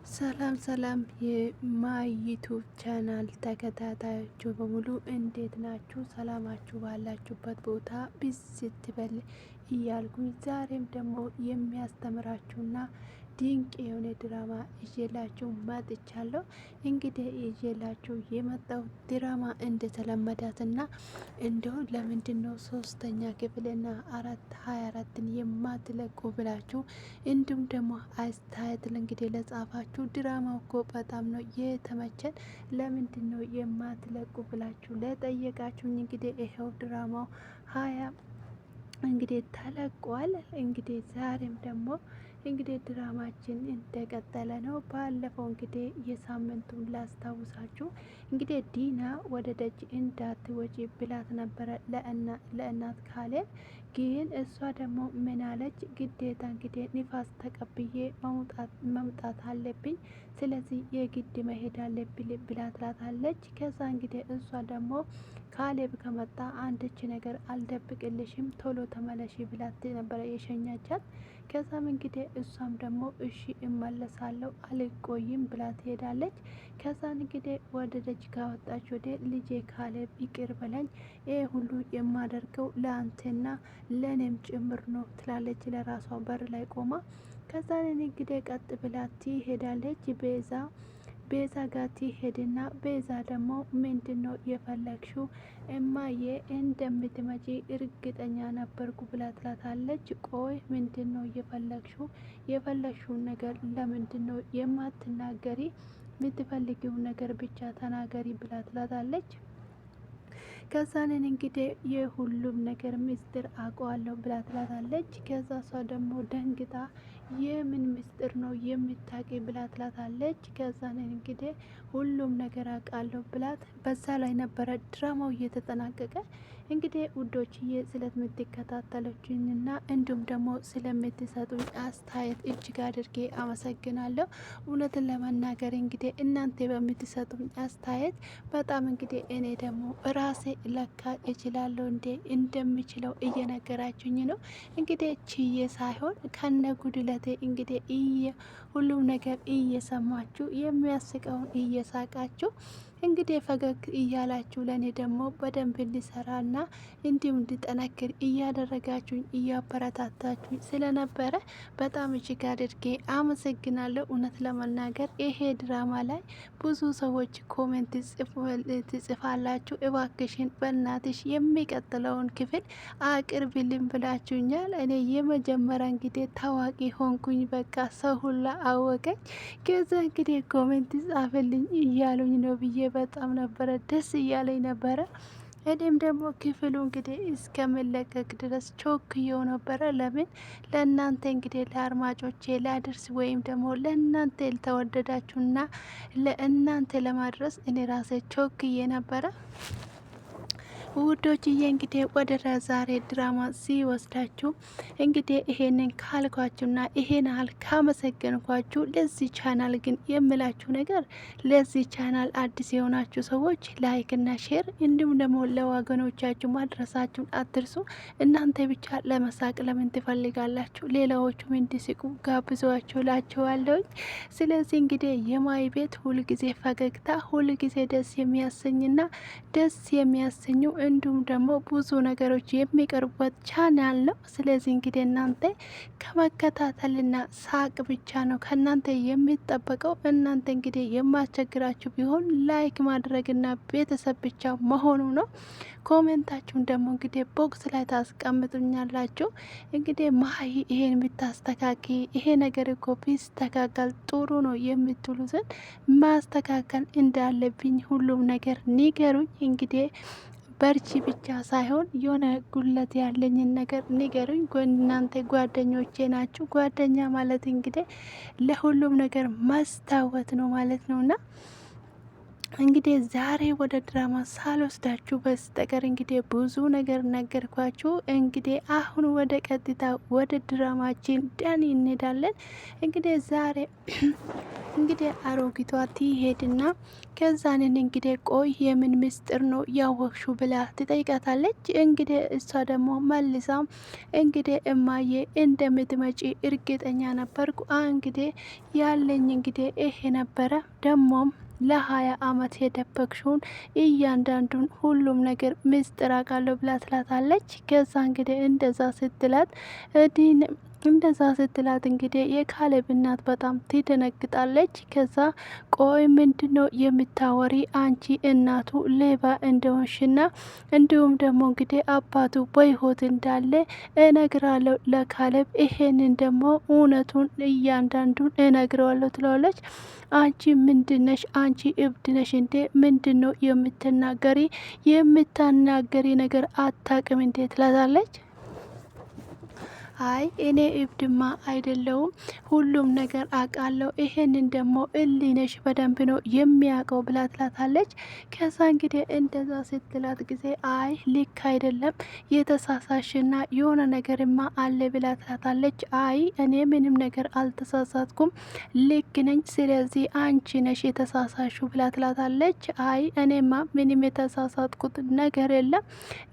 ሰላም ሰላም የማይ ዩቱብ ቻናል ተከታታዮቹ በሙሉ እንዴት ናችሁ? ሰላማችሁ ባላችሁበት ቦታ ብዝት ይበል እያልኩኝ ዛሬም ደግሞ የሚያስተምራችሁና ድንቅ የሆነ ድራማ ይዤላችሁ መጥቻለሁ። እንግዲህ ይዤላችሁ የመጣው ድራማ እንደተለመዳትና እንዲሁ ለምንድን ነው ሶስተኛ ክፍልና 24ን የማትለቁ ብላችሁ እንዲሁም ደግሞ አስተያየት እንግዲህ ለጻፋችሁ ድራማው እኮ በጣም ነው የተመቸን ለምንድን ነው የማትለቁ ብላችሁ ለጠየቃችሁኝ እንግዲህ ይኸው ድራማው 20 እንግዲህ ተለቋል። እንግዲህ ዛሬም ደግሞ እንግዲህ ድራማችን እንደቀጠለ ነው። ባለፈው እንግዲህ የሳምንቱን ላስታውሳችሁ እንግዲህ ዲና ወደ ደጅ እንዳትወጪ ብላት ነበረ ለእናት ካሌብ። ግን እሷ ደግሞ ምን አለች? ግዴታ እንግዲህ ንፋስ ተቀብዬ መምጣት አለብኝ፣ ስለዚህ የግድ መሄድ አለብኝ ብላ ትላታለች። ከዛ እንግዲህ እሷ ደግሞ ካሌብ ከመጣ አንድች ነገር አልደብቅልሽም፣ ቶሎ ተመለሺ ብላት ነበረ የሸኛቻት። ከዛም እንግዲህ እሷም ደግሞ እሺ እመለሳለሁ አልቆይም ብላ ትሄዳለች። ከዛን እንግዲህ ወደ ደጅ ካወጣች ወደ ልጄ ካሌብ ይቅር በለኝ፣ ይህ ሁሉ የማደርገው ለአንተና ለእኔም ጭምር ነው ትላለች ለራሷ በር ላይ ቆማ። ከዛን እንግዲህ ቀጥ ብላ ትሄዳለች ቤዛ ጋር ትሄድና ቤዛ ደግሞ ምንድን ነው የፈለግሽው? እማዬ እንደምትመጪ እርግጠኛ ነበርኩ ብላ ትላታለች። ቆይ ምንድን ነው የፈለግሽውን ነገር ለምንድን ነው የማትናገሪ? የምትፈልጊውን ነገር ብቻ ተናገሪ ብላ ትላታለች። ከዛንን እንግዲህ የሁሉም ነገር ምስጢር አውቀዋለሁ ብላ ትላታለች። ከዛ እሷ ደግሞ ደንግጣ የምን ምስጢር ነው የምታውቂ ብላ ትላታለች። ከዛንን እንግዲህ ሁሉም ነገር አውቃለሁ ብላት በዛ ላይ ነበረ ድራማው እየተጠናቀቀ። እንግዲህ ውዶችዬ ስለምትከታተሉኝና እንዲሁም ደግሞ ስለምትሰጡኝ አስተያየት እጅግ አድርጌ አመሰግናለሁ። እውነትን ለመናገር እንግዲህ እናንተ በምትሰጡኝ አስተያየት በጣም እንግዲህ እኔ ደግሞ ራሴ ለካ እችላለሁ እንደምችለው እየነገራችሁኝ ነው። እንግዲህ ችዬ ሳይሆን ከነ ጉድለቴ እንግዲህ ሁሉም ነገር እየሰማችሁ የሚያስቀውን እየሳቃችሁ እንግዲህ ፈገግ እያላችሁ ለእኔ ደግሞ በደንብ እንዲሰራና እንዲሁም እንዲጠነክር እያደረጋችሁኝ እያበረታታችሁኝ ስለነበረ በጣም እጅግ አድርጌ አመሰግናለሁ። እውነት ለመናገር ይሄ ድራማ ላይ ብዙ ሰዎች ኮሜንት ትጽፋላችሁ፣ እባክሽን በእናትሽ የሚቀጥለውን ክፍል አቅርብልን ብላችሁኛል። እኔ የመጀመሪያ እንግዲህ ታዋቂ ሆንኩኝ፣ በቃ ሰው ሁላ አወቀኝ። ከዛ እንግዲህ ኮሜንት ጻፍልኝ እያሉኝ ነው ብዬ በጣም ነበረ ደስ እያለኝ ነበረ። እኔም ደግሞ ክፍሉ እንግዲህ እስከምለቀቅ ድረስ ቾክየው ነበረ። ለምን ለእናንተ እንግዲህ ለአድማጮቼ ላድርስ ወይም ደግሞ ለእናንተ ልተወደዳችሁና ለእናንተ ለማድረስ እኔ ራሴ ቾክዬ ነበረ። ውዶችዬ እንግዲህ ወደ ዛሬ ድራማ ሲወስዳችሁ እንግዲህ ይሄንን ካልኳችሁና ይሄን ያህል ካመሰገንኳችሁ ለዚህ ቻናል ግን የምላችሁ ነገር ለዚህ ቻናል አዲስ የሆናችሁ ሰዎች ላይክና ሼር እንዲሁም ደግሞ ለወገኖቻችሁ ማድረሳችሁን አትርሱ። እናንተ ብቻ ለመሳቅ ለምን ትፈልጋላችሁ? ሌላዎቹም እንዲስቁ ጋብዘዋችሁ ላችኋለሁ። ስለዚህ እንግዲህ የማይ ቤት ሁልጊዜ ፈገግታ ሁልጊዜ ደስ የሚያሰኝና ደስ የሚያሰኙ እንዲሁም ደግሞ ብዙ ነገሮች የሚቀርቡበት ቻናል ነው። ስለዚህ እንግዲህ እናንተ ከመከታተልና ሳቅ ብቻ ነው ከእናንተ የሚጠበቀው። እናንተ እንግዲህ የማስቸግራችሁ ቢሆን ላይክ ማድረግና ቤተሰብ ብቻ መሆኑ ነው። ኮሜንታችሁን ደግሞ እንግዲህ ቦክስ ላይ ታስቀምጡኛላችሁ። እንግዲህ ማይ ይሄን ብታስተካኪ ይሄ ነገር እኮ ቢስተካከል ጥሩ ነው የምትሉትን ማስተካከል እንዳለብኝ ሁሉም ነገር ንገሩኝ። እንግዲህ በርቺ ብቻ ሳይሆን የሆነ ጉለት ያለኝን ነገር ንገሩኝ። እናንተ ጓደኞቼ ናችሁ። ጓደኛ ማለት እንግዲህ ለሁሉም ነገር መስታወት ነው ማለት ነውና እንግዲህ ዛሬ ወደ ድራማ ሳልወስዳችሁ በስተቀር እንግዲህ ብዙ ነገር ነገርኳችሁ። እንግዲህ አሁን ወደ ቀጥታ ወደ ድራማችን ዳኒ እንሄዳለን። እንግዲህ ዛሬ እንግዲህ አሮጊቷ ትሄድና ከዛንን እንግዲህ ቆይ የምን ምስጢር ነው ያወቅሹ ብላ ትጠይቃታለች። እንግዲህ እሷ ደግሞ መልሳ እንግዲህ እማዬ እንደምትመጪ እርግጠኛ ነበርኩ። እንግዲህ ያለኝ እንግዲህ ይሄ ነበረ ደሞም ለ20 አመት የደበቅሽውን እያንዳንዱን ሁሉም ነገር ምስጢር አውቃለሁ ብላ ትላታለች። ከዛ እንግዲህ እንደዛ ስትላት እንግዲህ የካሌብ እናት በጣም ትደነግጣለች። ከዛ ቆይ ምንድን ነው የምታወሪ አንቺ እናቱ ሌባ እንደሆንሽና እንዲሁም ደግሞ እንግዲህ አባቱ በሕይወት እንዳለ እነግራለሁ ለካሌብ፣ ይሄንን ደግሞ እውነቱን እያንዳንዱን እነግረዋለሁ ትለዋለች። አንቺ ምንድነሽ? አንቺ እብድነሽ እንዴ? ምንድን ነው የምትናገሪ? የምታናገሪ ነገር አታቅም እንዴ? ትላታለች። አይ እኔ እብድማ አይደለውም ሁሉም ነገር አውቃለሁ። ይሄንን ደግሞ እሊነሽ በደንብ ነው የሚያውቀው ብላ ትላታለች። ከዛ እንግዲህ እንደዛ ስትላት ጊዜ አይ ልክ አይደለም የተሳሳሽና የሆነ ነገርማ አለ ብላ ትላታለች። አይ እኔ ምንም ነገር አልተሳሳትኩም ልክ ነኝ፣ ስለዚህ አንቺ ነሽ የተሳሳሹ ብላ ትላታለች። አይ እኔማ ምንም የተሳሳትኩት ነገር የለም፣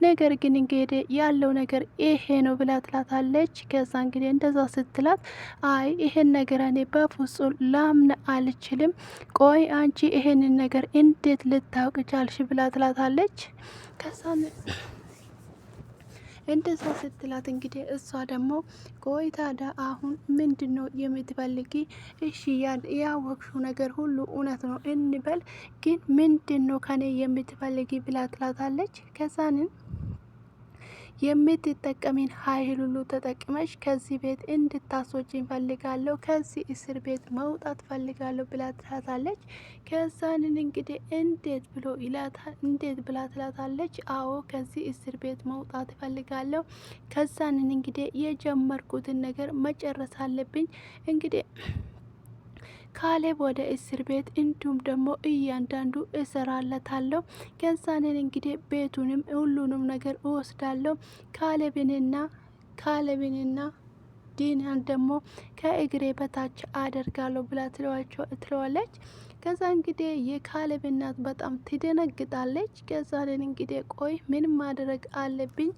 ነገር ግን እንግዲህ ያለው ነገር ይሄ ነው ብላ ትላታለች። ከዛ እንግዲህ እንደዛ ስትላት አይ ይሄን ነገር እኔ በፍጹም ላምን አልችልም፣ ቆይ አንቺ ይሄንን ነገር እንዴት ልታውቅ ቻልሽ ብላ ትላታለች። ከዛ እንደዛ ስትላት እንግዲህ እሷ ደግሞ ቆይ ታዲያ አሁን ምንድን ነው የምትፈልጊ? እሺ ያወቅሽው ነገር ሁሉ እውነት ነው እንበል፣ ግን ምንድን ነው ከኔ የምትፈልጊ ብላ ትላታለች። ከዛንን የምትጠቀሚን ኃይል ሁሉ ተጠቅመሽ ከዚህ ቤት እንድታስወጪኝ ፈልጋለሁ፣ ከዚህ እስር ቤት መውጣት ፈልጋለሁ ብላ ትላታለች። ከዛንን እንግዲህ እንዴት ብላ ትላታለች። አዎ ከዚህ እስር ቤት መውጣት ፈልጋለሁ፣ ከዛንን እንግዲህ የጀመርኩትን ነገር መጨረስ አለብኝ። እንግዲህ ካሌብ ወደ እስር ቤት እንዲሁም ደግሞ እያንዳንዱ እሰራለታለሁ። ከዛንን እንግዲህ ቤቱንም ሁሉንም ነገር እወስዳለሁ። ካሌብንና ዲናን ደግሞ ከእግሬ በታች አደርጋለሁ ብላ ትለዋለች። ከዛ እንግዲህ የካሌብ እናት በጣም ትደነግጣለች። ከዛንን እንግዲህ ቆይ ምን ማድረግ አለብኝ?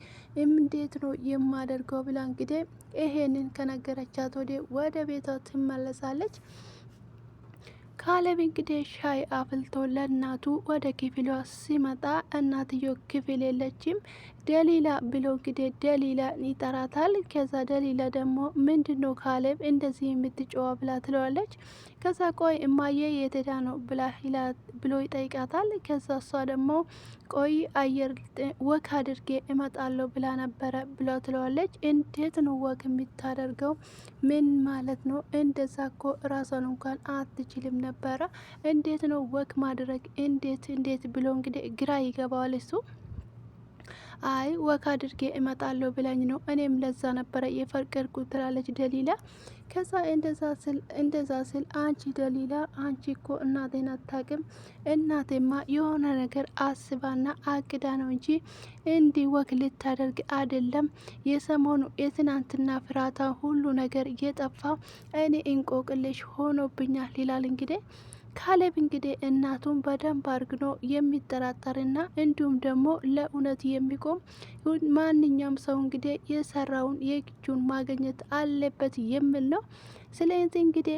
እንዴት ነው የማደርገው ብላ እንግዲህ ይሄንን ከነገረቻት ወደ ቤቷ ትመለሳለች። ካሌብ እንግዲህ ሻይ አፍልቶ ለእናቱ ወደ ክፍሏ ሲመጣ እናትዮ ክፍል የለችም። ደሊላ ብሎ እንግዲህ ደሊላ ይጠራታል። ከዛ ደሊላ ደግሞ ምንድን ነው ካሌብ እንደዚህ የምትጮዋ ብላ ትለዋለች። ከዛ ቆይ እማዬ የቴዳ ነው ብሎ ይጠይቃታል። ከዛ እሷ ደግሞ ቆይ አየር ወክ አድርጌ እመጣለሁ ብላ ነበረ ብላ ትለዋለች። እንዴት ነው ወክ የምታደርገው? ምን ማለት ነው? እንደዛ እኮ ራሷን እንኳን አትችልም ነበረ። እንዴት ነው ወክ ማድረግ? እንዴት ብሎ እንግዲህ ግራ ይገባዋል እሱ። አይ ወክ አድርጌ እመጣለሁ ብላኝ ነው፣ እኔም ለዛ ነበረ የፈቀድኩት ትላለች ደሊላ። ከዛ እንደዛ ስል አንቺ ደሊላ አንቺ እኮ እናቴን አታውቅም። እናቴማ የሆነ ነገር አስባና አቅዳ ነው እንጂ እንዲህ ወክ ልታደርግ አይደለም። የሰሞኑ የትናንትና ፍራታ ሁሉ ነገር እየጠፋ እኔ እንቆቅልሽ ሆኖብኛል ይላል። እንግዲህ ካሌብ እንግዲህ እናቱን በደንብ አርግኖ የሚጠራጠርና እንዲሁም ደግሞ ለእውነት የሚቆም ማንኛውም ሰው እንግዲህ የሰራውን የእጁን ማግኘት አለበት የሚል ነው። ስለዚህ እንግዲህ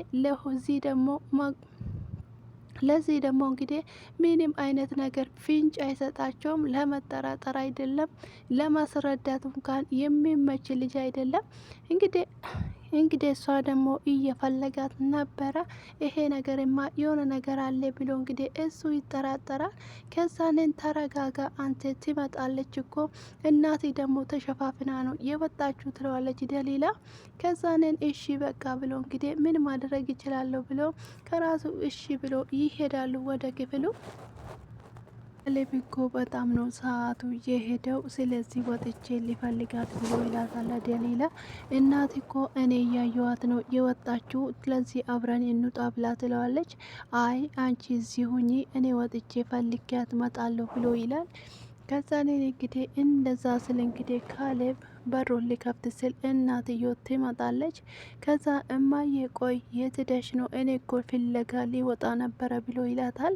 ለዚህ ደግሞ እንግዲህ ምንም አይነት ነገር ፍንጭ አይሰጣቸውም። ለመጠራጠር አይደለም ለማስረዳት እንኳን የሚመች ልጅ አይደለም። እንግዲህ እሷ ደግሞ እየፈለጋት ነበረ። ይሄ ነገርማ የሆነ ነገር አለ ብሎ እንግዲህ እሱ ይጠራጠራል። ከዛንን ተረጋጋ አንተ ትመጣለች እኮ እናቴ ደግሞ ተሸፋፍና ነው የወጣችሁ ትለዋለች ደሊላ። ከዛንን እሺ በቃ ብሎ እንግዲህ ምን ማድረግ ይችላለሁ ብሎ ከራሱ እሺ ብሎ ይሄዳሉ ወደ ክፍሉ። ካሌብ እኮ በጣም ነው ሰዓቱ የሄደው፣ ስለዚህ ወጥቼ ሊፈልጋት ብሎ ይላታል ደሊላ። እናት እኮ እኔ እያየዋት ነው የወጣችው፣ ስለዚህ አብረን እንውጣ ብላ ትለዋለች። አይ አንቺ እዚህ ሁኚ እኔ ወጥቼ ፈልጊያት መጣለሁ ብሎ ይላል። ከዛ እንግዲህ እንደዛ ስል እንግዲህ ካሌብ በሩን ሊከፍት ስል እናትዮ ትመጣለች። ከዛ እማዬ ቆይ የት ሄደሽ ነው? እኔ እኮ ፍለጋ ሊወጣ ነበረ ብሎ ይላታል።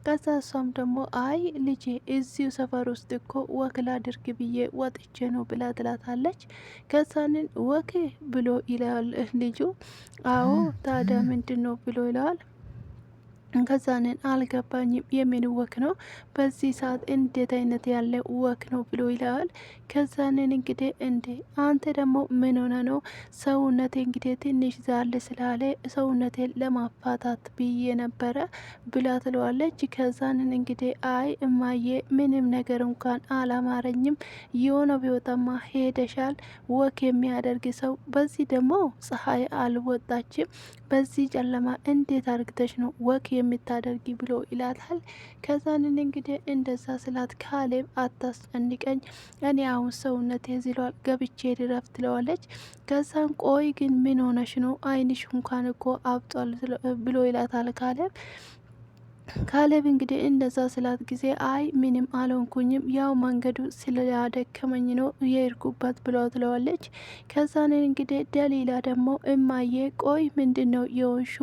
ከዛ እሷም ደግሞ አይ ልጄ እዚሁ ሰፈር ውስጥ እኮ ወክ ላድርግ ብዬ ወጥቼ ነው ብላ ትላታለች። ከዛንን ወክ ብሎ ይላል ልጁ። አዎ ታዲያ ምንድን ነው ብሎ ይለዋል። ከዛንን አልገባኝም የምን ወክ ነው በዚህ ሰዓት እንዴት አይነት ያለ ወክ ነው ብሎ ይለዋል። ከዛንን እንግዲህ እንዴ አንተ ደግሞ ምን ሆነ ነው? ሰውነቴ እንግዲህ ትንሽ ዛል ስላለ ሰውነቴን ለማፋታት ብዬ ነበረ ብላ ትለዋለች። ከዛንን እንግዲህ አይ እማዬ ምንም ነገር እንኳን አላማረኝም፣ የሆነ ቢወጣማ ሄደሻል። ወክ የሚያደርግ ሰው በዚህ ደግሞ ፀሐይ አልወጣችም፣ በዚህ ጨለማ እንዴት አርግተሽ ነው ወክ የምታደርጊ ብሎ ይላታል። ከዛንን እንግዲህ እንደዛ ስላት ካሌብ አታስጨንቀኝ፣ እኔ አሁን ሰውነቴ ዝሏል ገብቼ ልረፍ ትለዋለች። ከዛን ቆይ ግን ምን ሆነሽ ነው? አይንሽ እንኳን እኮ አብጧል ብሎ ይላታል ካሌብ። ካሌብ እንግዲህ እንደዛ ስላት ጊዜ አይ ምንም አልሆንኩኝም፣ ያው መንገዱ ስላደከመኝ ነው የሄድኩበት ብሎ ትለዋለች። ከዛንን እንግዲህ ደሊላ ደግሞ እማዬ ቆይ ምንድን ነው የወሹ?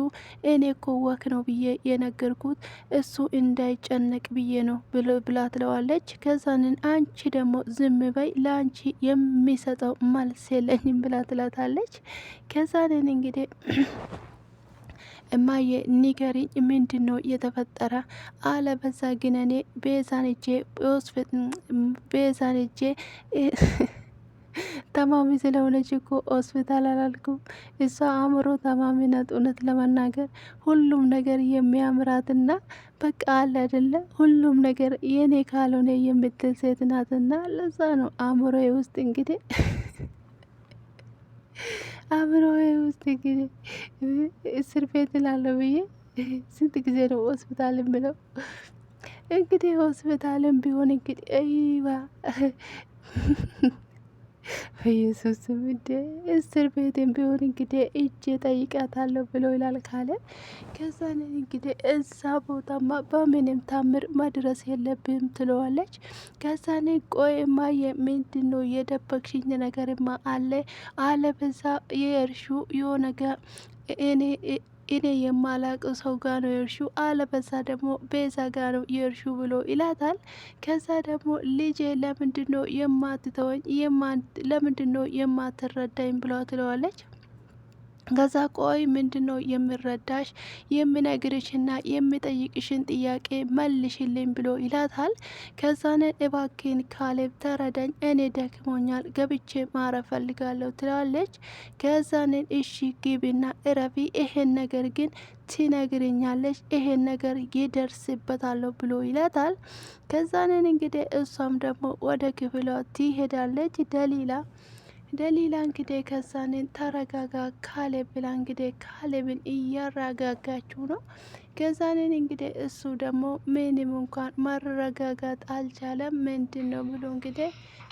እኔ እኮ ወክ ነው ብዬ የነገርኩት እሱ እንዳይጨነቅ ብዬ ነው ብላ ትለዋለች። ከዛንን አንቺ ደግሞ ዝም በይ፣ ለአንቺ የሚሰጠው መልስ የለኝም ብላ ትላታለች። ከዛንን እንግዲህ እማዬ ንገሪኝ ምንድን ነው የተፈጠረ? አለበዛ ግን እኔ ቤዛን እጄ ተማሚ ስለሆነች እኮ ሆስፒታል አላልኩም። እሷ አእምሮ ተማሚ ናት። እውነት ለመናገር ሁሉም ነገር የሚያምራትና በቃ አለ አይደለ ሁሉም ነገር የኔ ካልሆነ የምትል ሴት ናትና ለዛ ነው አእምሮዬ ውስጥ እንግዲህ አእምሮዬ ውስጥ እንግዲህ እስር ቤት ላለው ብዬ ስንት ጊዜ ነው ሆስፒታልን ብለው እንግዲህ ሆስፒታልን ቢሆን እንግዲህ አይባ በኢየሱስም እንደ እስር ቤትን ቢሆን እንግዲህ እጄ ጠይቃታለሁ ብሎ ይላል ካሌብ። ከዛን እንግዲህ እዛ ቦታማ በምንም ታምር መድረስ የለብም ትለዋለች። ከዛን ቆይማ ምንድን ነው የደበቅሽኝ ነገርማ አለ በዛ የእርሹ የሆነገ እኔ የማላቅ ሰው ጋ ነው የእርሹ፣ አለበዛ ደግሞ ቤዛ ጋ ነው የእርሹ ብሎ ይላታል። ከዛ ደግሞ ልጄ ለምንድን ነው የማትተወኝ? ለምንድን ነው የማትረዳኝ ብሎ ትለዋለች። ከዛ ቆይ ምንድን ነው የምረዳሽ? የምነግርሽና የምጠይቅሽን ጥያቄ መልሽልኝ ብሎ ይላታል። ከዛን እባክን ካሌብ ተረዳኝ፣ እኔ ደክሞኛል ገብቼ ማረፍ ፈልጋለሁ ትላለች። ከዛንን እሺ ግቢና እረፊ፣ ይሄን ነገር ግን ትነግርኛለች፣ ይሄን ነገር ይደርስበታለሁ ብሎ ይላታል። ከዛንን እንግዲህ እሷም ደግሞ ወደ ክፍሏ ትሄዳለች። ደሊላ እንግዲህ ከዛንን ተረጋጋ ካሌብ ብላ እንግዲህ ካሌብን እያረጋጋችው ነው። ከዛንን እንግዲህ እሱ ደግሞ ምንም እንኳን ማረጋጋት አልቻለም። ምንድን ነው ብሎ እንግዲህ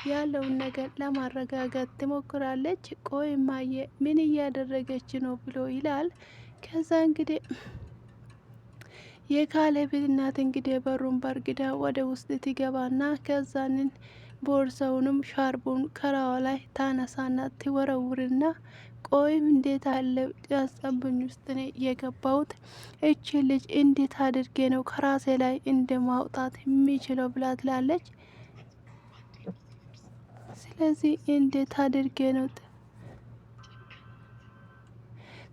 ያለውን ነገር ለማረጋጋት ትሞክራለች። ቆይ እማዬ ምን እያደረገች ነው ብሎ ይላል። ከዛ እንግዲህ የካሌብ እናት እንግዲህ በሩን በርግዳ ወደ ውስጥ ትገባና ከዛንን ቦርሳውንም ሻርቡን ከራዋ ላይ ታነሳና ትወረውርና ቆይም እንዴት አለ ያስጠብኝ ውስጥ ነ የገባሁት እቺ ልጅ እንዴት አድርጌ ነው ከራሴ ላይ እንደ ማውጣት የሚችለው ብላ ትላለች። ስለዚህ እንዴት አድርጌ ነው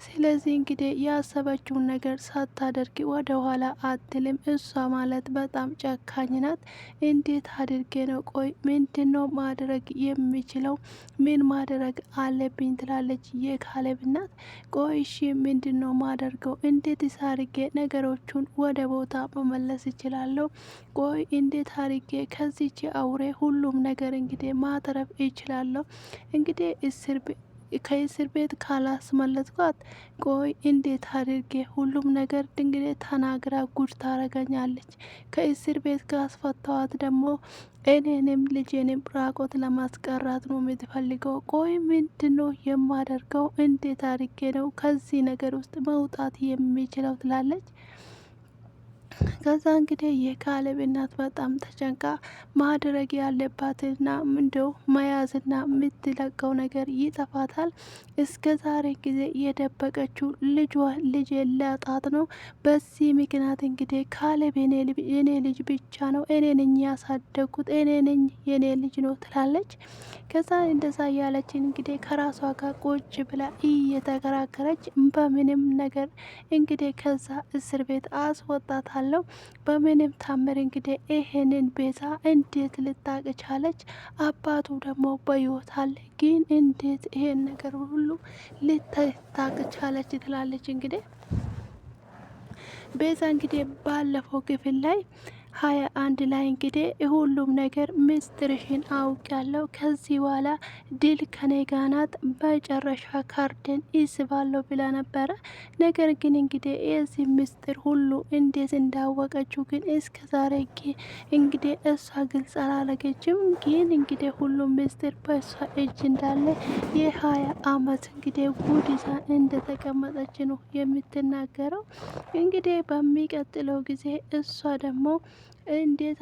ስለዚህ እንግዲህ ያሰበችውን ነገር ሳታደርግ ወደ ኋላ አትልም። እሷ ማለት በጣም ጨካኝ ናት። እንዴት አድርጌ ነው ቆይ ምንድን ነው ማድረግ የሚችለው? ምን ማድረግ አለብኝ ትላለች የካሌብ እናት። ቆይ እሺ ምንድን ነው ማደርገው? እንዴት ሳርጌ ነገሮቹን ወደ ቦታ መመለስ እችላለሁ? ቆይ እንዴት አርጌ ከዚች አውሬ ሁሉም ነገር እንግዲህ ማተረፍ እችላለሁ? እንግዲህ ከእስር ቤት ካላስመለጥኳት ቆይ እንዴት አድርጌ ሁሉም ነገር ድንግዴ ተናግራ ጉድ ታረገኛለች። ከእስር ቤት ካስፈታዋት ደግሞ እኔንም ልጄንም ራቆት ለማስቀራት ነው የምትፈልገው። ቆይ ምንድነው የማደርገው? እንዴት አድርጌ ነው ከዚህ ነገር ውስጥ መውጣት የሚችለው ትላለች። ከዛ እንግዲህ የካሌብ እናት በጣም ተጨንቃ ማድረግ ያለባትና እንደው መያዝና የምትለቀው ነገር ይጠፋታል። እስከ ዛሬ ጊዜ የደበቀችው ልጅ ላጣት ነው። በዚህ ምክንያት እንግዲህ ካሌብ የኔ ልጅ ብቻ ነው፣ እኔ ነኝ ያሳደጉት፣ እኔ ነኝ የኔ ልጅ ነው ትላለች። ከዛ እንደዛ እያለችን እንግዲህ ከራሷ ጋር ቁጭ ብላ እየተከራከረች በምንም ነገር እንግዲህ ከዛ እስር ቤት አስወጣታለሁ። በምንም ታምር እንግዲህ ይሄንን ቤዛ እንዴት ልታቅ ቻለች? አባቱ ደግሞ በሕይወት አለ፣ ግን እንዴት ይሄን ነገር ሁሉ ልታቅ ቻለች? ትላለች እንግዲህ ቤዛ እንግዲህ ባለፈው ክፍል ላይ 21 ላይ እንግዲህ ሁሉም ነገር ምስጢርሽን አውቅ ያለው ከዚህ በኋላ ድል ከኔ ጋር ናት፣ መጨረሻ ካርድን ይስባለሁ ብላ ነበረ። ነገር ግን እንግዲህ የዚህ ምስጢር ሁሉ እንዴት እንዳወቀችው ግን እስከ ዛሬ እንግዲህ እሷ ግልጽ አላረገችም። ግን እንግዲህ ሁሉም ምስጢር በእሷ እጅ እንዳለ የ20 አመት እንግዲህ ጉድ ይዛ እንደተቀመጠች ነው የምትናገረው። እንግዲህ በሚቀጥለው ጊዜ እሷ ደግሞ እንዴት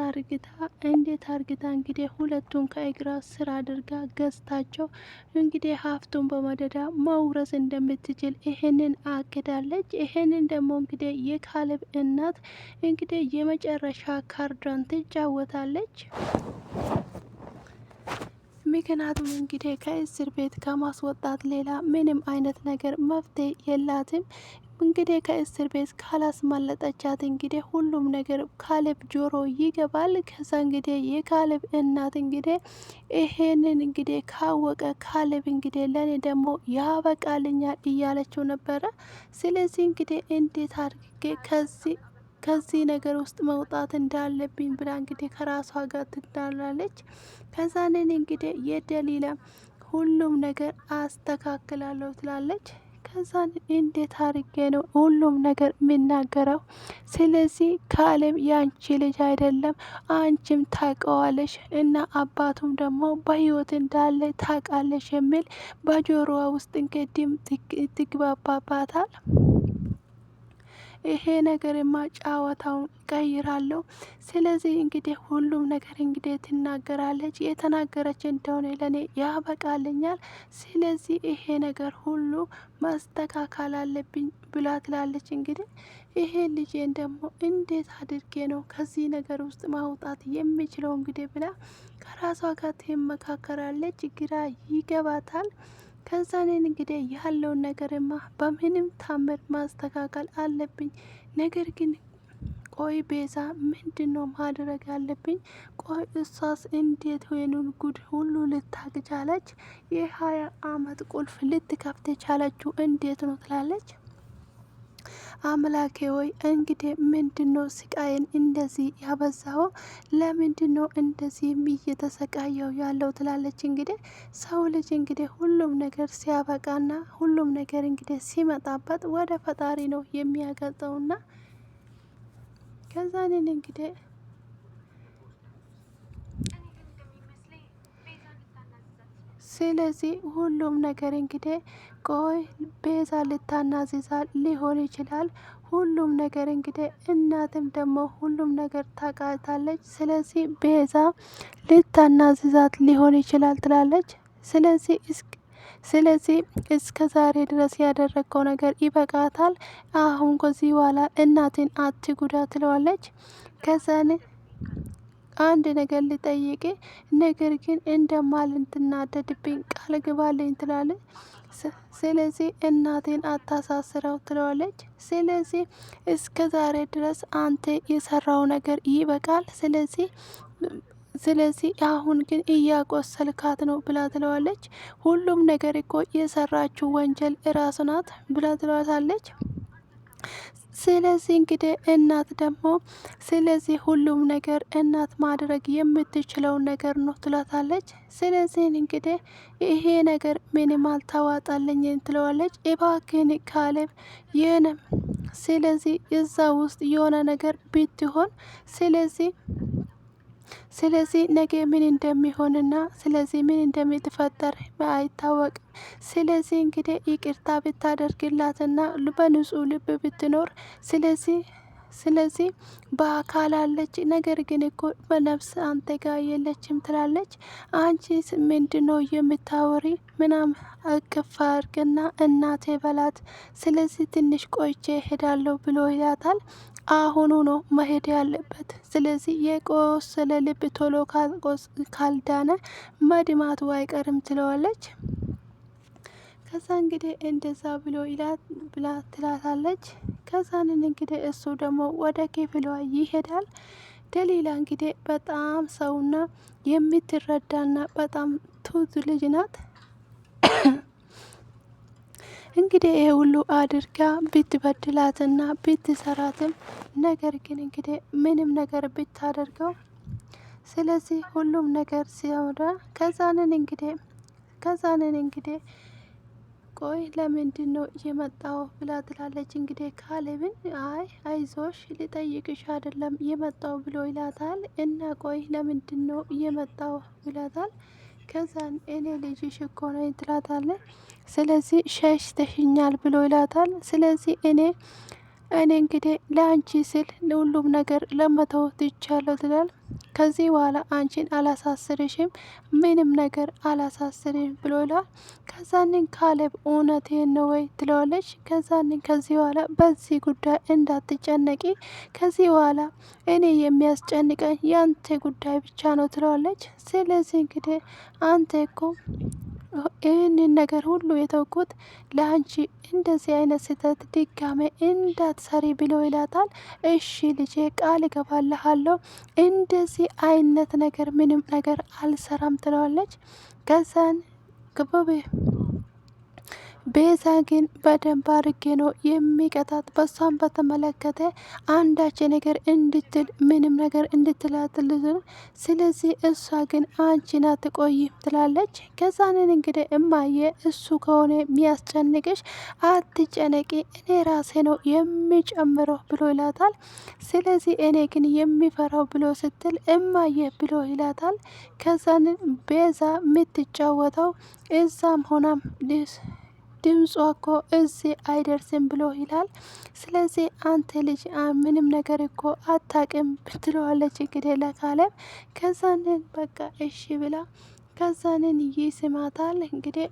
አርግታ እንግዲህ ሁለቱን ከእግራ ስር አድርጋ ገዝታቸው እንግዲህ ሀብቱን በመደዳ መውረስ እንደምትችል ይሄንን አቅዳለች። ይሄንን ደግሞ እንግዲህ የካሌብ እናት እንግዲህ የመጨረሻ ካርዷን ትጫወታለች። ምክንያቱም እንግዲህ ከእስር ቤት ከማስወጣት ሌላ ምንም አይነት ነገር መፍትሄ የላትም። እንግዲህ ከእስር ቤት ካላስመለጠቻት እንግዲህ ሁሉም ነገር ካሌብ ጆሮ ይገባል። ከዛ እንግዲህ የካሌብ እናት እንግዲህ ይሄንን እንግዲህ ካወቀ ካሌብ እንግዲህ ለኔ ደግሞ ያበቃልኛል እያለችው ነበረ። ስለዚህ እንግዲህ እንዴት አድርጌ ከዚህ ነገር ውስጥ መውጣት እንዳለብኝ ብላ እንግዲህ ከራሷ ጋር ትዳላለች። ከዛንን እንግዲህ የደሊላ ሁሉም ነገር አስተካክላለሁ ትላለች። ከዛን እንዴት አድርጌ ነው ሁሉም ነገር የሚናገረው? ስለዚህ ካሌብ ያንቺ ልጅ አይደለም፣ አንቺም ታውቀዋለሽ እና አባቱም ደግሞ በሕይወት እንዳለ ታውቃለሽ የሚል በጆሮዋ ውስጥ እንግዲህ ትግባባባታል። ይሄ ነገርማ ጨዋታውን ቀይራለሁ። ስለዚህ እንግዲህ ሁሉም ነገር እንግዲህ ትናገራለች። የተናገረች እንደሆነ ለኔ ያበቃልኛል። ስለዚህ ይሄ ነገር ሁሉ ማስተካከል አለብኝ ብላ ትላለች። እንግዲህ ይሄ ልጄን ደግሞ እንዴት አድርጌ ነው ከዚህ ነገር ውስጥ ማውጣት የሚችለው እንግዲህ ብላ ከራሷ ጋር ትመካከራለች። ግራ ይገባታል። ከዛ እኔን እንግዲህ ያለውን ነገርማ በምንም ታምር ማስተካከል አለብኝ። ነገር ግን ቆይ ቤዛ ምንድን ነው ማድረግ ያለብኝ? ቆይ እሷስ እንዴት ወይኑን ጉድ ሁሉ ልታቅ ቻለች? የ20 አመት ቁልፍ ልትከፍት የቻለችው እንዴት ነው ትላለች። አምላኬ ወይ እንግዲህ ምንድን ነው ስቃይን እንደዚህ ያበዛው? ለምንድን ነው እንደዚህ እየተሰቃየው ያለው ትላለች። እንግዲህ ሰው ልጅ እንግዲህ ሁሉም ነገር ሲያበቃና ሁሉም ነገር እንግዲህ ሲመጣበት ወደ ፈጣሪ ነው የሚያገጠውና ከዛንን እንግዲህ ስለዚህ ሁሉም ነገር እንግዲህ ቆይ ቤዛ ልታናዝዛ ሊሆን ይችላል። ሁሉም ነገር እንግዲህ እናትም ደግሞ ሁሉም ነገር ታውቃታለች። ስለዚህ ቤዛ ልታናዝዛት ሊሆን ይችላል ትላለች። ስለዚህ እስከ ዛሬ ድረስ ያደረገው ነገር ይበቃታል። አሁን ከዚህ በኋላ እናትን አትጉዳ ትለዋለች። ከዛን አንድ ነገር ልጠይቅ፣ ነገር ግን እንደማልትናደድብኝ ቃል ግባልኝ ትላለች። ስለዚህ እናቴን አታሳስረው ትለዋለች። ስለዚህ እስከ ዛሬ ድረስ አንተ የሰራው ነገር ይበቃል። ስለዚህ አሁን ግን እያቆሰልካት ነው ብላ ትለዋለች። ሁሉም ነገር እኮ የሰራችው ወንጀል እራሱ ናት ብላ ትለዋለች። ስለዚህ እንግዲህ እናት ደግሞ ስለዚህ ሁሉም ነገር እናት ማድረግ የምትችለው ነገር ነው ትላታለች። ስለዚህ እንግዲህ ይሄ ነገር ምንም አልተዋጣልኝም ትለዋለች። እባክህን ካሌብ ይህንም ስለዚህ እዛ ውስጥ የሆነ ነገር ብትሆን ስለዚህ ነገ ምን እንደሚሆንና ስለዚህ ምን እንደሚፈጠር አይታወቅም። ስለዚህ እንግዲህ ይቅርታ ብታደርግላትና በንጹህ ልብ ብትኖር ስለዚህ በአካል አለች፣ ነገር ግን እኮ በነፍስ አንተ ጋር የለችም ትላለች። አንቺስ ምንድነው የምታወሪ? ምናም እቅፍ አድርግና እናቴ በላት። ስለዚህ ትንሽ ቆይቼ ሄዳለሁ ብሎ ይላታል። አሁኑ ነው መሄድ ያለበት። ስለዚህ የቆሰለ ልብ ቶሎ ካልዳነ መድማቱ አይቀርም ትለዋለች። ከዛ እንግዲህ እንደዛ ብሎ ብላ ትላታለች። ከዛንን እንግዲህ እሱ ደግሞ ወደ ክፍሏ ይሄዳል። ደሊላ እንግዲህ በጣም ሰውና የምትረዳና በጣም ትሁት ልጅ ናት። እንግዲህ ይሄ ሁሉ አድርጋ ብትበድላትና ብትሰራትም ነገር ግን እንግዲህ ምንም ነገር ብታደርገው ስለዚህ ሁሉም ነገር ሲያወዳ ከዛንን እንግዲህ ቆይ ለምንድን ነው የመጣው ብላ ትላለች። እንግዲህ ካሌብን አይዞሽ ልጠይቅሽ አይደለም የመጣው ብሎ ይላታል። እና ቆይ ለምንድን ነው የመጣው ይላታል። ከዛን እኔ ልጅሽ እኮ ነኝ ትላታለች። ስለዚህ ሸሽተሽኛል ብሎ ይላታል። ስለዚህ እኔ እንግዲህ ለአንቺ ስል ለሁሉም ነገር ለመተው ትቻለሁ ትላል። ከዚህ በኋላ አንቺን አላሳስርሽም፣ ምንም ነገር አላሳስርም ብሎ ይላል። ከዛንን ካሌብ እውነቴን ነው ወይ ትለዋለች። ከዛንን ከዚህ በኋላ በዚህ ጉዳይ እንዳትጨነቂ፣ ከዚህ በኋላ እኔ የሚያስጨንቀኝ ያንተ ጉዳይ ብቻ ነው ትለዋለች። ስለዚህ እንግዲህ አንተ እኮ ይህንን ነገር ሁሉ የተውኩት ለአንቺ እንደዚህ አይነት ስህተት ድጋሜ እንዳትሰሪ ብሎ ይላታል። እሺ ልጄ ቃል እገባልሃለሁ እንደዚህ አይነት ነገር ምንም ነገር አልሰራም ትለዋለች። ከዛን ክበብ ቤዛ ግን በደንብ አድርጌ ነው የሚቀጣት። በሷን በተመለከተ አንዳች ነገር እንድትል ምንም ነገር እንድትላትልዝ። ስለዚህ እሷ ግን አንቺን አትቆይም ትላለች። ከዛንን እንግዲህ እማዬ እሱ ከሆነ የሚያስጨንቅሽ አትጨነቂ፣ እኔ ራሴ ነው የሚጨምረው ብሎ ይላታል። ስለዚህ እኔ ግን የሚፈራው ብሎ ስትል እማዬ ብሎ ይላታል። ከዛንን ቤዛ የምትጫወተው እዛም ሆናም ድምጿ እኮ እዚህ አይደርስም ብሎ ይላል። ስለዚህ አንተ ልጅ ምንም ነገር እኮ አታቅም ትለዋለች እንግዲህ ለካሌብ። ከዛንን በቃ እሺ ብላ ከዛንን ይስማታል። እንግዲህ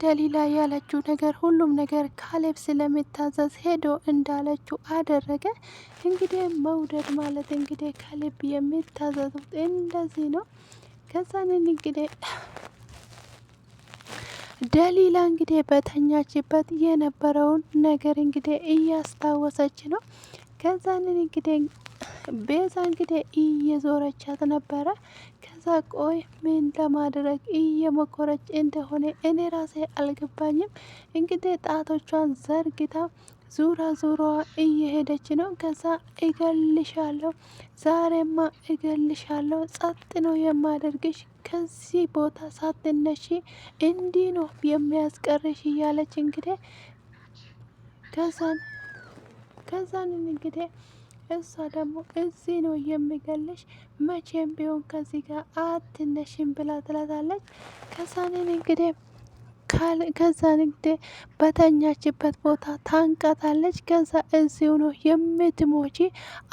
ደሊላ ያለችው ነገር ሁሉም ነገር ካሌብ ስለሚታዘዝ ሄዶ እንዳለችው አደረገ። እንግዲህ መውደድ ማለት እንግዲህ ከልብ የሚታዘዙት እንደዚህ ነው። ከዛንን እንግዲህ ደሊላ እንግዲህ በተኛችበት የነበረውን ነገር እንግዲህ እያስታወሰች ነው። ከዛንን እንግዲህ ቤዛ እንግዲህ እየዞረቻት ነበረ። ከዛ ቆይ ምን ለማድረግ እየሞከረች እንደሆነ እኔ ራሴ አልገባኝም። እንግዲህ ጣቶቿን ዘርግታ ዙራ እየሄደች ነው። ከዛ እገልሻለሁ፣ ዛሬማ እገልሻለሁ፣ ጸጥ ነው የማደርግሽ፣ ከዚህ ቦታ ሳትነሺ እንዲህ ነው የሚያስቀርሽ እያለች እንግዲህ ከዛንን እንግዲህ እሷ ደግሞ እዚህ ነው የሚገልሽ፣ መቼም ቢሆን ከዚህ ጋር አትነሽም ብላ ትላታለች። ከዛንን እንግዲህ በተኛችበት ቦታ ታንቀታለች። ከዛ እዚሁ ነው የምትሞቺ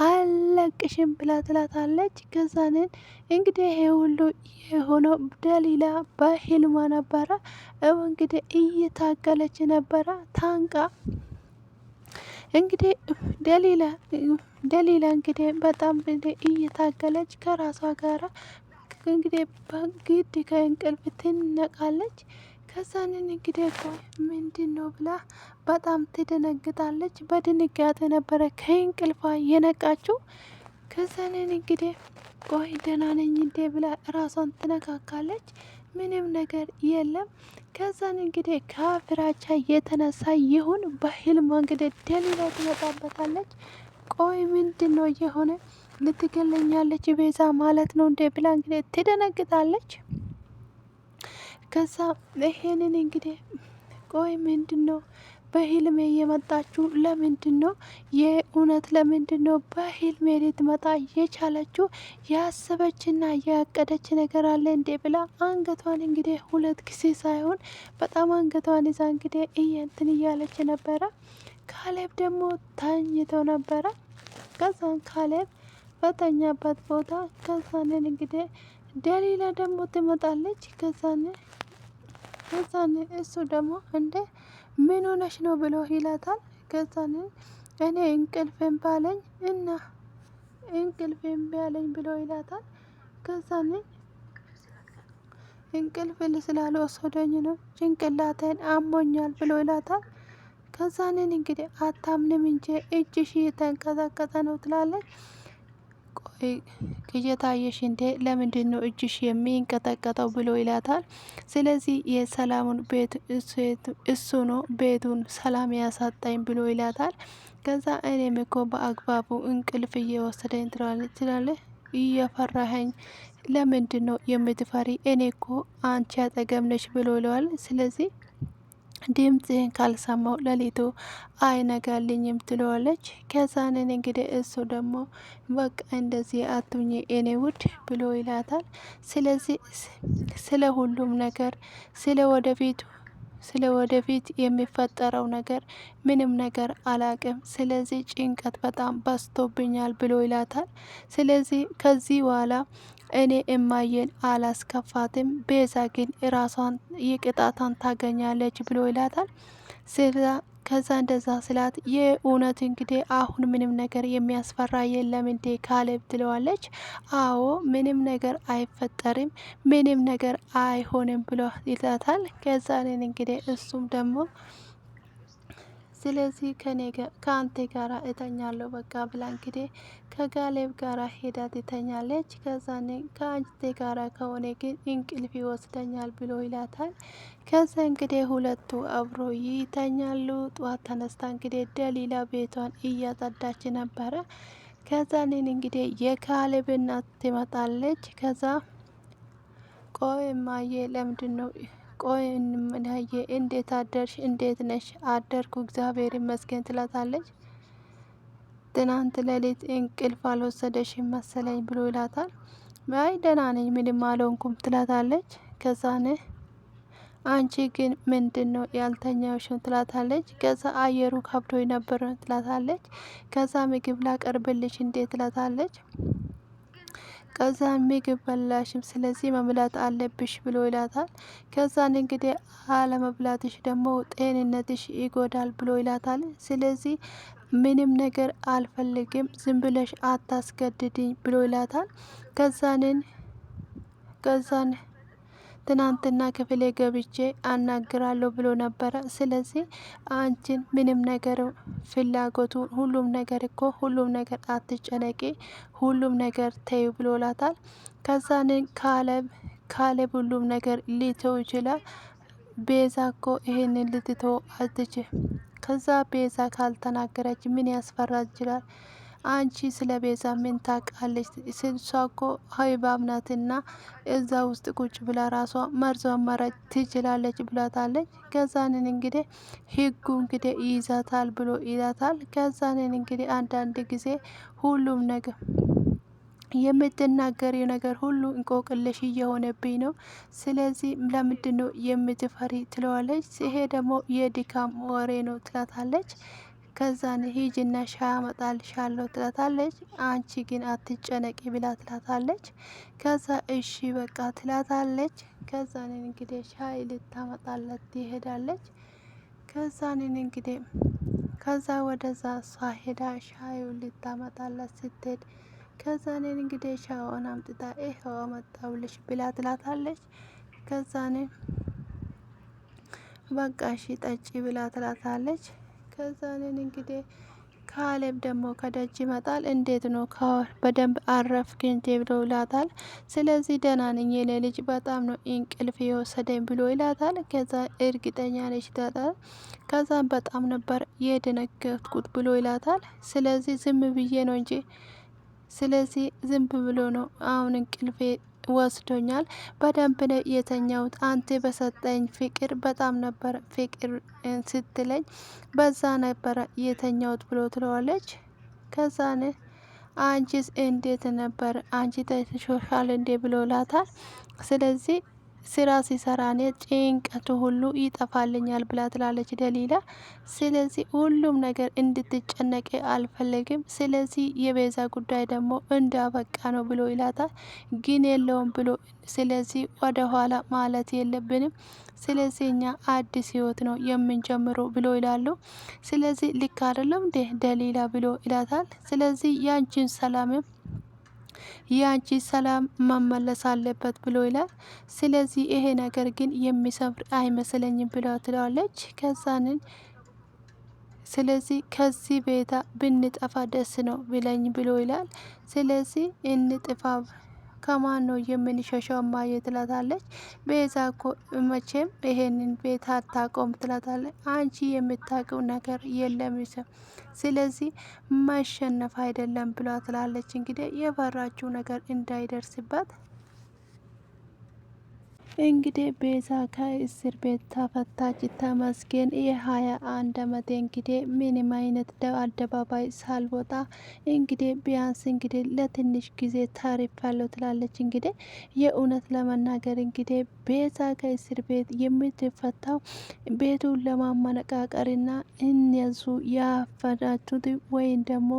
አለቅሽም ብላ ትላታለች። ከዛንን እንግዲህ ይሄ ሁሉ የሆነው ደሊላ በህልሟ ነበረ። እንግዲህ እየታገለች ነበረ ታንቃ። እንግዲህ ደሊላ እንግዲህ በጣም እየታገለች ከራሷ ጋራ እንግዲህ በግድ ከእንቅልፍ ትነቃለች። ከዛንን እንግዲህ ምንድን ነው ብላ በጣም ትደነግጣለች። በድንጋጤ ነበረ ከእንቅልፏ የነቃችው። ከዛንን እንግዲህ ቆይ ደህና ነኝ እንዴ ብላ ራሷን ትነካካለች። ምንም ነገር የለም። ከዛን እንግዲህ ከፍራቻ የተነሳ ይሁን በህልሟ እንግዲህ ደሊላ ትመጣበታለች። ቆይ ምንድን ነው የሆነ ልትገለኛለች ቤዛ ማለት ነው እንዴ ብላ እንግዲህ ትደነግጣለች። ከዛ ይሄንን እንግዲህ ቆይ ምንድን ነው በህልሜ የመጣችው? ለምንድን ነው የእውነት ለምንድን ነው በህልሜ ልትመጣ የቻለችው? ያሰበችና ያቀደች ነገር አለ እንዴ ብላ አንገቷን እንግዲህ 2 ጊዜ ሳይሆን በጣም አንገቷን ይዛ እንግዲህ እንትን እያለች ነበረ። ካሌብ ደግሞ ተኝቶ ነበረ። ከዛን ካሌብ በተኛበት ቦታ ከዛንን እንግዲህ ደሊላ ደግሞ ትመጣለች። ከዛን እሱ ደግሞ እንደ ምን ሆነሽ ነው ብሎ ይላታል። ከዛን እኔ እንቅልፌን ባለኝ እና እንቅልፌን ቢያለኝ ብሎ ይላታል። ከዛን እንቅልፍ ስላልወሰደኝ ነው ጭንቅላቴን አሞኛል ብሎ ይላታል። ከዛንን እንግዲህ አታምንም እንጂ እጅሽ እየተንቀጠቀጠ ነው ትላለች። ቆይ እየታየሽ እንዴ ለምንድን ነው እጅሽ የሚንቀጠቀጠው ብሎ ይላታል። ስለዚህ የሰላሙን ቤት እሱ ነው ቤቱን ሰላም ያሳጣኝ ብሎ ይላታል። ከዛ እኔም እኮ በአግባቡ እንቅልፍ እየወሰደኝ ትላለች። እየፈራኸኝ ለምንድን ነው የምትፈሪ? እኔ እኮ አንቺ አጠገብ ነሽ ብሎ ይለዋል። ስለዚህ ድምጽህን ካልሰማው ሌሊቱ አይነጋልኝም ትለዋለች። ከዛንን እንግዲህ እሱ ደግሞ በቃ እንደዚህ አትሁኝ እኔ ውድ ብሎ ይላታል። ስለዚህ ስለ ሁሉም ነገር ስለ ወደፊት የሚፈጠረው ነገር ምንም ነገር አላቅም። ስለዚህ ጭንቀት በጣም በዝቶብኛል ብሎ ይላታል። ስለዚህ ከዚህ በኋላ እኔ እማዬን አላስከፋትም፣ ቤዛ ግን ራሷን የቅጣቷን ታገኛለች ብሎ ይላታል። ከዛ እንደዛ ስላት የእውነት እንግዲህ አሁን ምንም ነገር የሚያስፈራ የለም እንዴ ካሌብ ትለዋለች። አዎ ምንም ነገር አይፈጠርም፣ ምንም ነገር አይሆንም ብሎ ይላታል። ከዛንን እንግዲህ እሱም ደግሞ ስለዚህ ከአንተ ጋር እተኛለሁ በቃ ብላ እንግዲህ ከካሌብ ጋር ሄዳ ትተኛለች። ከዛኔ ከአንተ ጋራ ከሆነ ግን እንቅልፍ ይወስደኛል ብሎ ይላታል። ከዛ እንግዲህ ሁለቱ አብሮ ይተኛሉ። ጠዋት ተነስታ እንግዲህ ደሊላ ቤቷን እያጸዳች ነበረ። ከዛኔን እንግዲህ የካሌብ እናት ትመጣለች። ከዛ ቆይ እማዬ ለምንድን ነው ቆይ እማዬ እንዴት አደርሽ? እንዴት ነሽ? አደርኩ እግዚአብሔር ይመስገን ትላታለች። ትናንት ሌሊት እንቅልፍ አልወሰደሽም መሰለኝ ብሎ ይላታል። አይ ደህና ነኝ ምንም አልሆንኩም ትላታለች። ከዛን አንቺ ግን ምንድን ነው ያልተኛሽው? ትላታለች። ከዛ አየሩ ከብዶኝ ነበር ትላታለች። ከዛ ምግብ ላቀርብልሽ እንዴ? ትላታለች። ከዛን ምግብ በላሽም ስለዚህ መብላት አለብሽ ብሎ ይላታል። ከዛን እንግዲህ አለመብላትሽ ደግሞ ጤንነትሽ ይጎዳል ብሎ ይላታል። ስለዚህ ምንም ነገር አልፈልግም ዝም ብለሽ አታስገድድኝ ብሎ ይላታል። ከዛን ትናንትና ክፍሌ ገብቼ አናግራለሁ ብሎ ነበረ። ስለዚህ አንቺን ምንም ነገር ፍላጎቱ ሁሉም ነገር እኮ ሁሉም ነገር አትጨነቂ፣ ሁሉም ነገር ተዩ ብሎላታል። ከዛንን ካሌብ ሁሉም ነገር ሊተው ይችላል። ቤዛ እኮ ይሄንን ልትተው አትችል። ከዛ ቤዛ ካልተናገረች ምን ያስፈራ ይችላል? አንቺ ስለ ቤዛ ምን ታውቃለች? እሷ እኮ ሀይባብ ናትና እዛ ውስጥ ቁጭ ብላ ራሷ መርዟን መረጭ ትችላለች ብላታለች። ከዛንን እንግዲህ ህጉ እንግዲህ ይይዛታል ብሎ ይላታል። ከዛንን እንግዲህ አንዳንድ ጊዜ ሁሉም ነገር የምትናገሪው ነገር ሁሉ እንቆቅልሽ እየሆነብኝ ነው። ስለዚህ ለምንድን ነው የምትፈሪ? ትለዋለች። ይሄ ደግሞ የድካም ወሬ ነው ትላታለች። ከዛን ሂጅና ሻይ አመጣልሻለሁ ትላታለች። አንቺ ግን አትጨነቂ ብላ ትላታለች። ከዛ እሺ በቃ ትላታለች። ከዛንን እንግዲህ ሻይ ልታመጣለት ትሄዳለች። ከዛንን እንግዲህ ከዛ ወደዛ እሷ ሄዳ ሻዩ ልታመጣለት ስትሄድ ከዛንን እንግዲህ ሻውን አምጥታ ይኸው አመጣውልሽ ብላ ትላታለች። ከዛንን በቃ እሺ ጠጪ ብላ ትላታለች። ከዛንን እንግዲህ ካሌብ ደግሞ ከደጅ ይመጣል። እንዴት ነው በደንብ አረፍክ እንዴ ብሎ ይላታል። ስለዚህ ደህና ነኝ የኔ ልጅ በጣም ነው እንቅልፍ የወሰደኝ ብሎ ይላታል። ከዛ እርግጠኛ ነች ይላታል። ከዛም በጣም ነበር የደነገጥኩት ብሎ ይላታል። ስለዚህ ዝም ብዬ ነው እንጂ ስለዚህ ዝም ብሎ ነው አሁን እንቅልፌ ወስዶኛል። በደንብ ነው የተኛሁት። አንተ በሰጠኝ ፍቅር በጣም ነበር ፍቅር ስትለኝ በዛ ነበረ የተኛሁት ብሎ ትለዋለች። ከዛን አንቺስ እንዴት ነበር? አንቺ ተሽሎሻል እንዴ ብሎ ላታል። ስለዚህ ስራ ሲሰራ እኔ ጭንቀቱ ሁሉ ይጠፋልኛል ብላ ትላለች ደሊላ። ስለዚህ ሁሉም ነገር እንድትጨነቅ አልፈልግም። ስለዚህ የቤዛ ጉዳይ ደግሞ እንዳበቃ ነው ብሎ ይላታል። ግን የለውም ብሎ ስለዚህ ወደ ኋላ ማለት የለብንም። ስለዚህ እኛ አዲስ ህይወት ነው የምንጀምረው ብሎ ይላሉ። ስለዚህ ልክ አይደለም እንዴ ደሊላ ብሎ ይላታል። ስለዚህ ያንቺን ሰላምም ያንቺ ሰላም መመለስ አለበት ብሎ ይላል። ስለዚህ ይሄ ነገር ግን የሚሰብር አይመስለኝም ብላ ትለዋለች። ከዛንን ስለዚህ ከዚህ ቤታ ብንጠፋ ደስ ነው ብለኝ ብሎ ይላል። ስለዚህ እንጥፋ ከማን ነው የምንሸሸው እማዬ ትላታለች። ቤዛ እኮ መቼም ይሄንን ቤት አታቆም ትላታለች። አንቺ የምታውቀው ነገር የለም ስለዚህ ማሸነፍ አይደለም ብላ ትላለች። እንግዲህ የፈራችው ነገር እንዳይደርስባት እንግዲህ ቤዛ ከእስር ቤት ተፈታች። ተመስገን። የ21 አመቴ እንግዲህ ምንም አይነት አደባባይ ሳልወጣ እንግዲህ ቢያንስ እንግዲህ ለትንሽ ጊዜ ታሪፋለሁ ትላለች። እንግዲህ የእውነት ለመናገር እንግዲህ ቤዛ ከእስር ቤት የምትፈታው ቤቱን ለማመነቃቀርና እነሱ ያፈዳቱት ወይም ደግሞ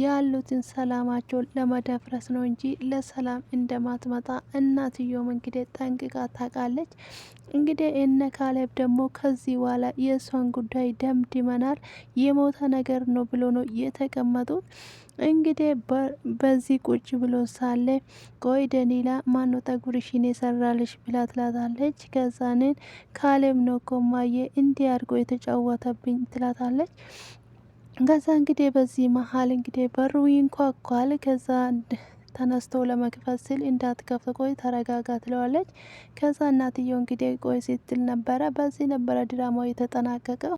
ያሉትን ሰላማቸውን ለመደፍረስ ነው እንጂ ለሰላም እንደማትመጣ እናትዮም እንግዲህ ጠንቅቃ ታውቃለች። እንግዲህ እነ ካሌብ ደግሞ ከዚህ በኋላ የእሷን ጉዳይ ደምድመናል፣ የሞተ ነገር ነው ብሎ ነው የተቀመጡት። እንግዲህ በዚህ ቁጭ ብሎ ሳለ ቆይ ደሊላ ማነው ጠጉርሽን የሰራልሽ ብላ ትላታለች። ከዛንን ካሌብ ነው እኮ እማዬ እንዲህ አድርጎ የተጫወተብኝ ትላታለች። ከዛ እንግዲህ በዚህ መሀል እንግዲህ በሩ ይንኳኳል። ከዛ ተነስቶ ለመክፈት ስል እንዳትከፍት ቆይ ተረጋጋ ትለዋለች። ከዛ እናትየው እንግዲህ ቆይ ስትል ነበረ። በዚህ ነበረ ድራማው የተጠናቀቀው።